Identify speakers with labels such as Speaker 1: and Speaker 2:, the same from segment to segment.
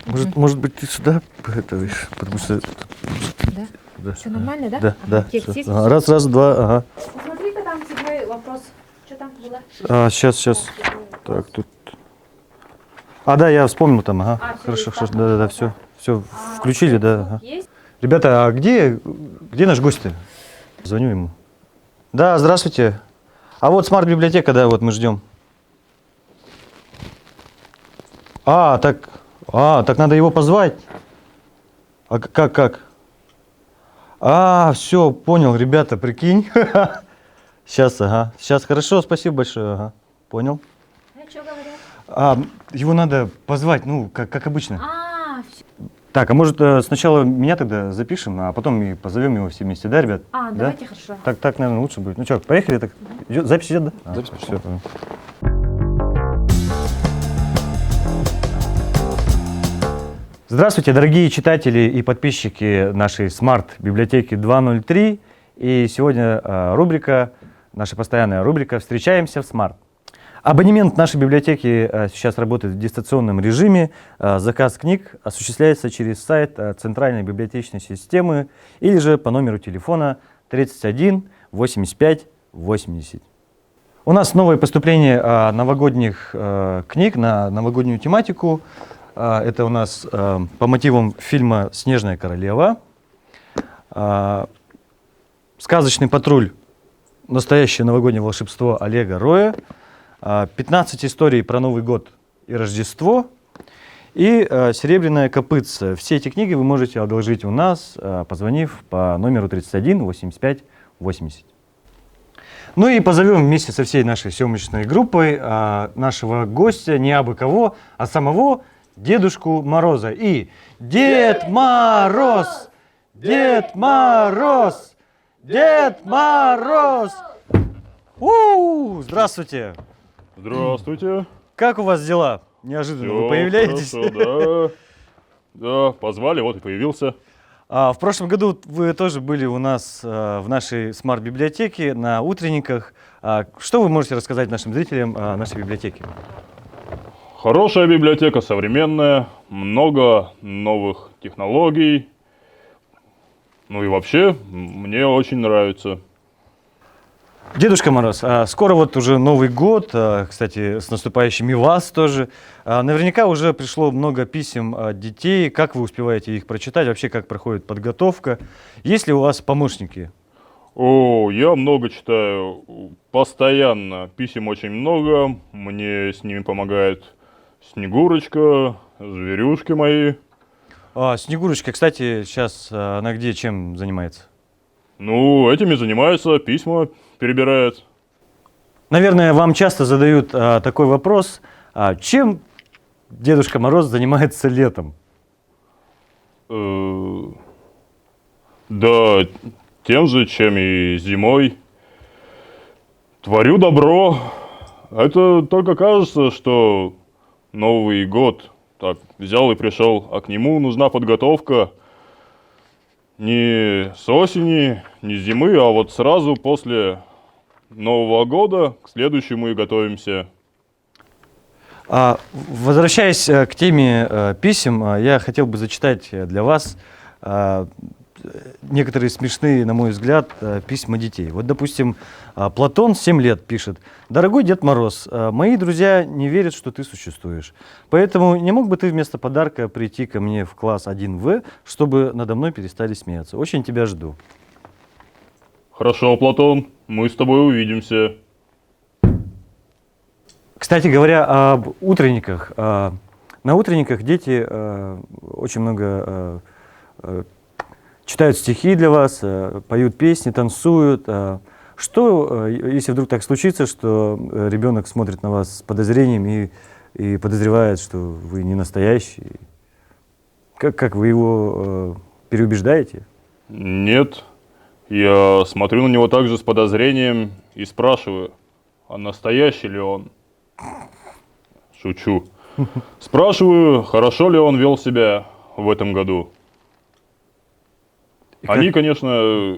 Speaker 1: Может быть, ты сюда, потому что...
Speaker 2: Да?
Speaker 1: Да.
Speaker 2: Все нормально, да?
Speaker 1: Да, да.
Speaker 2: Текст
Speaker 1: Всё.
Speaker 2: есть?
Speaker 1: Ага, раз, два, ага.
Speaker 2: Посмотри-ка там седьмой вопрос. Что там было?
Speaker 1: Сейчас.
Speaker 2: Седьмой вопрос.
Speaker 1: Так, тут... да, я вспомнил там, ага.
Speaker 2: Всё,
Speaker 1: Хорошо,
Speaker 2: есть, так,
Speaker 1: да,
Speaker 2: нашла,
Speaker 1: все включили,
Speaker 2: звук
Speaker 1: да. Ага.
Speaker 2: Есть?
Speaker 1: Ребята, а где наш гость-то? Звоню ему. Да, здравствуйте. А вот смарт-библиотека, да, вот мы ждем. Так надо его позвать. А как? Все, понял, ребята, прикинь. Сейчас, ага. Сейчас, хорошо, спасибо большое, ага. Понял.
Speaker 2: Что говорят?
Speaker 1: Его надо позвать, ну, как обычно.
Speaker 2: Все.
Speaker 1: Так, а может сначала меня тогда запишем, а потом и позовем его все вместе, да, ребят? Да?
Speaker 2: Давайте, хорошо.
Speaker 1: Так, наверное, лучше будет. Ну что, поехали? Так, запись идет, да?
Speaker 3: Запись пошла.
Speaker 1: Все. Здравствуйте, дорогие читатели и подписчики нашей смарт-библиотеки 2.0.3. И сегодня наша постоянная рубрика «Встречаемся в смарт». Абонемент нашей библиотеки сейчас работает в дистанционном режиме. Заказ книг осуществляется через сайт Центральной библиотечной системы или же по номеру телефона 31 85 80. У нас новое поступление новогодних книг на новогоднюю тематику. Это у нас по мотивам фильма «Снежная королева». «Сказочный патруль. Настоящее новогоднее волшебство» Олега Роя. 15 историй про Новый год и Рождество и «Серебряное копытце». Все эти книги вы можете одолжить у нас, позвонив по номеру 31 85 80. Ну и позовем вместе со всей нашей съемочной группой нашего гостя, не абы кого, а самого Дедушку Мороза. И Дед Мороз! Дед Мороз! Дед Мороз! Здравствуйте!
Speaker 3: Здравствуйте.
Speaker 1: Как у вас дела? Неожиданно вы появляетесь.
Speaker 3: Хорошо, да, позвали, вот и появился.
Speaker 1: В прошлом году вы тоже были у нас в нашей смарт-библиотеке на утренниках. Что вы можете рассказать нашим зрителям о нашей библиотеке?
Speaker 3: Хорошая библиотека, современная, много новых технологий. Ну и вообще, мне очень нравится.
Speaker 1: Дедушка Мороз, скоро вот уже Новый год, кстати, с наступающим и вас тоже. Наверняка уже пришло много писем от детей. Как вы успеваете их прочитать? Вообще, как проходит подготовка? Есть ли у вас помощники?
Speaker 3: Я много читаю, постоянно. Писем очень много. Мне с ними помогает Снегурочка, зверюшки мои.
Speaker 1: Снегурочка, кстати, сейчас она где, чем занимается?
Speaker 3: Ну, этими занимается, письма перебирает.
Speaker 1: Наверное, вам часто задают такой вопрос. Чем Дедушка Мороз занимается летом?
Speaker 3: Да, тем же, чем и зимой. Творю добро. Это только кажется, что Новый год так взял и пришел, а к нему нужна подготовка не с осени, не с зимы, а вот сразу после Нового года к следующему и готовимся.
Speaker 1: Возвращаясь к теме писем, я хотел бы зачитать для вас некоторые смешные, на мой взгляд, письма детей. Вот, допустим, Платон 7 лет пишет: «Дорогой Дед Мороз, мои друзья не верят, что ты существуешь. Поэтому не мог бы ты вместо подарка прийти ко мне в класс 1В, чтобы надо мной перестали смеяться? Очень тебя жду».
Speaker 3: Хорошо, Платон, мы с тобой увидимся.
Speaker 1: Кстати говоря, об утренниках. На утренниках дети очень много читают стихи для вас, поют песни, танцуют. Что, если вдруг так случится, что ребенок смотрит на вас с подозрением и подозревает, что вы не настоящий? Как вы его переубеждаете?
Speaker 3: Нет, я смотрю на него также с подозрением и спрашиваю, а настоящий ли он? Шучу. Спрашиваю, хорошо ли он вел себя в этом году. Они, конечно,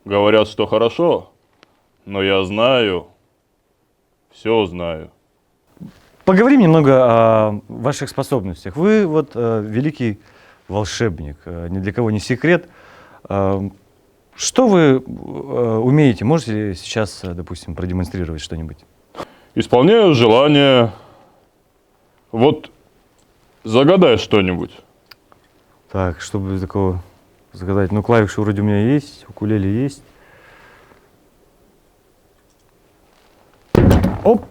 Speaker 3: говорят, что хорошо, но я знаю, все знаю.
Speaker 1: Поговорим немного о ваших способностях. Вы вот великий волшебник, ни для кого не секрет. Что вы умеете? Можете сейчас, допустим, продемонстрировать что-нибудь?
Speaker 3: Исполняю желания. Вот загадай что-нибудь.
Speaker 1: Так, чтобы такого загадать. Ну, клавиши вроде у меня есть, укулеле есть. Оп!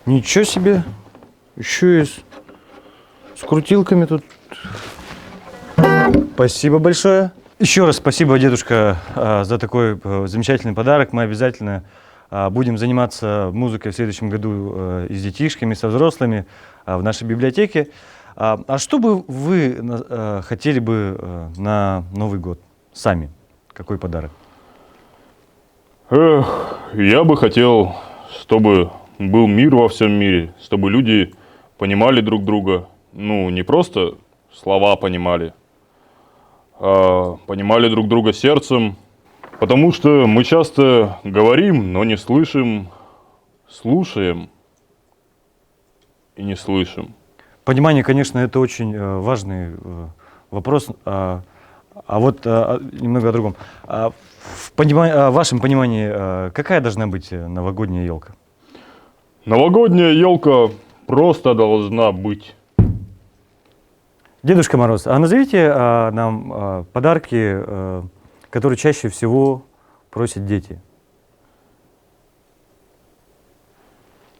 Speaker 1: Ничего себе! Еще и с крутилками тут. Спасибо большое. Еще раз спасибо, дедушка, за такой замечательный подарок. Мы обязательно будем заниматься музыкой в следующем году и с детишками, со взрослыми в нашей библиотеке. А что бы вы хотели бы на Новый год сами? Какой подарок?
Speaker 3: Эх, я бы хотел, чтобы был мир во всем мире, чтобы люди понимали друг друга. Ну, не просто слова понимали, а понимали друг друга сердцем. Потому что мы часто говорим, но не слышим, слушаем и не слышим.
Speaker 1: Понимание, конечно, это очень важный вопрос. Вот немного о другом. В вашем понимании, какая должна быть новогодняя елка?
Speaker 3: Новогодняя елка просто должна быть.
Speaker 1: Дедушка Мороз, а назовите нам подарки, которые чаще всего просят дети.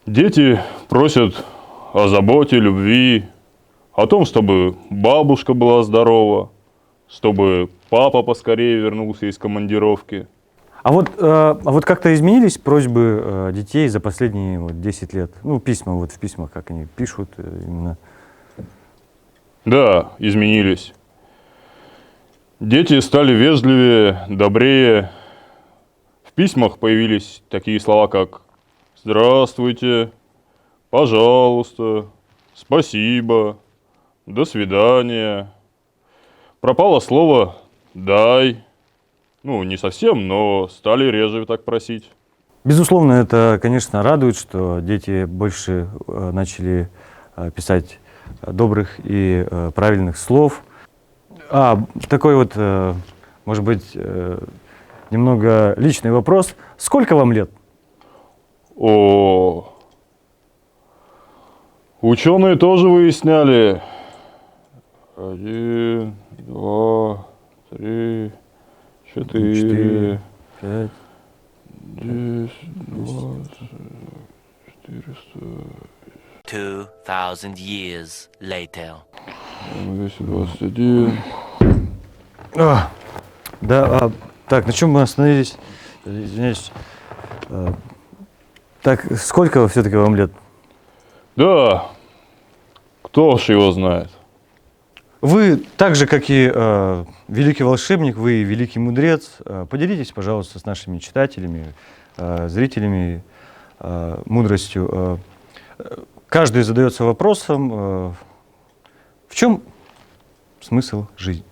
Speaker 3: Дети просят о заботе, любви, о том, чтобы бабушка была здорова, чтобы папа поскорее вернулся из командировки.
Speaker 1: А вот как-то изменились просьбы детей за последние 10 лет? Ну, письма, вот в письмах, как они пишут именно.
Speaker 3: Да, изменились. Дети стали вежливее, добрее. В письмах появились такие слова, как «Здравствуйте», «Пожалуйста», «Спасибо», «До свидания». Пропало слово «дай». Ну, не совсем, но стали реже так просить.
Speaker 1: Безусловно, это, конечно, радует, что дети больше начали писать добрых и правильных слов. Такой вот, может быть, немного личный вопрос. Сколько вам лет?
Speaker 3: Ученые тоже выясняли. 1, 2, 3, 4,
Speaker 1: 5.
Speaker 3: 10, 20, 400,
Speaker 4: 2000 years later.
Speaker 3: 221.
Speaker 1: Так, на чем мы остановились? Извиняюсь. Так, сколько все-таки вам лет?
Speaker 3: Да, кто ж его знает.
Speaker 1: Вы, так же, как и великий волшебник, вы великий мудрец. Поделитесь, пожалуйста, с нашими читателями, зрителями мудростью. Каждый задается вопросом, в чем смысл жизни?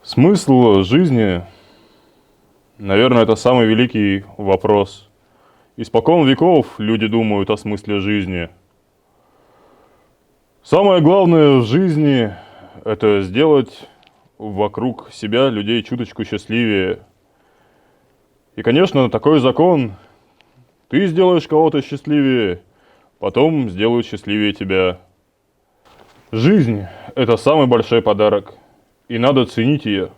Speaker 3: Смысл жизни, наверное, это самый великий вопрос. Испокон веков люди думают о смысле жизни. Самое главное в жизни – это сделать вокруг себя людей чуточку счастливее. И, конечно, такой закон – ты сделаешь кого-то счастливее, потом сделают счастливее тебя. Жизнь – это самый большой подарок, и надо ценить ее.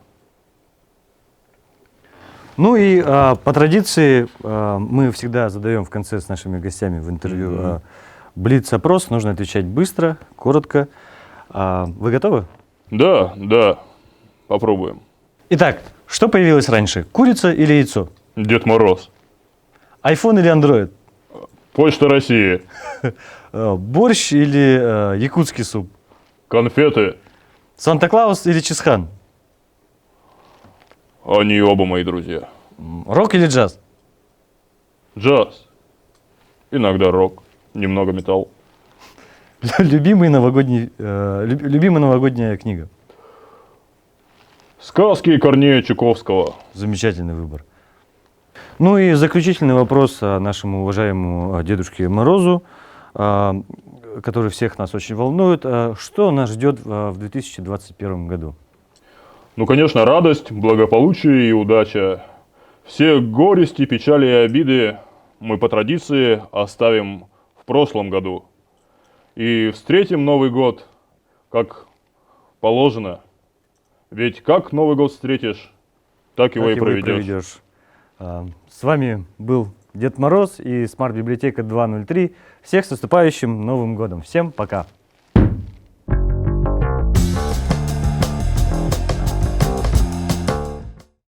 Speaker 1: Ну и по традиции мы всегда задаем в конце с нашими гостями в интервью блиц-опрос. Нужно отвечать быстро, коротко. Вы готовы?
Speaker 3: Да, попробуем.
Speaker 1: Итак, что появилось раньше, курица или яйцо?
Speaker 3: Дед Мороз.
Speaker 1: Айфон или андроид?
Speaker 3: Почта России.
Speaker 1: Борщ или якутский суп?
Speaker 3: Конфеты.
Speaker 1: Санта-Клаус или Чисхан?
Speaker 3: Они оба мои друзья.
Speaker 1: Рок или джаз?
Speaker 3: Джаз. Иногда рок. Немного металл.
Speaker 1: Любимая новогодняя книга?
Speaker 3: Сказки Корнея Чуковского.
Speaker 1: Замечательный выбор. Ну и заключительный вопрос нашему уважаемому Дедушке Морозу. который всех нас очень волнует. Что нас ждет в 2021 году?
Speaker 3: Ну, конечно, радость, благополучие и удача. Все горести, печали и обиды мы по традиции оставим в прошлом году. И встретим Новый год, как положено. Ведь как Новый год встретишь, так его
Speaker 1: Так
Speaker 3: и проведешь.
Speaker 1: С вами был Дед Мороз и Смарт-библиотека 203. Всех с наступающим Новым годом. Всем пока!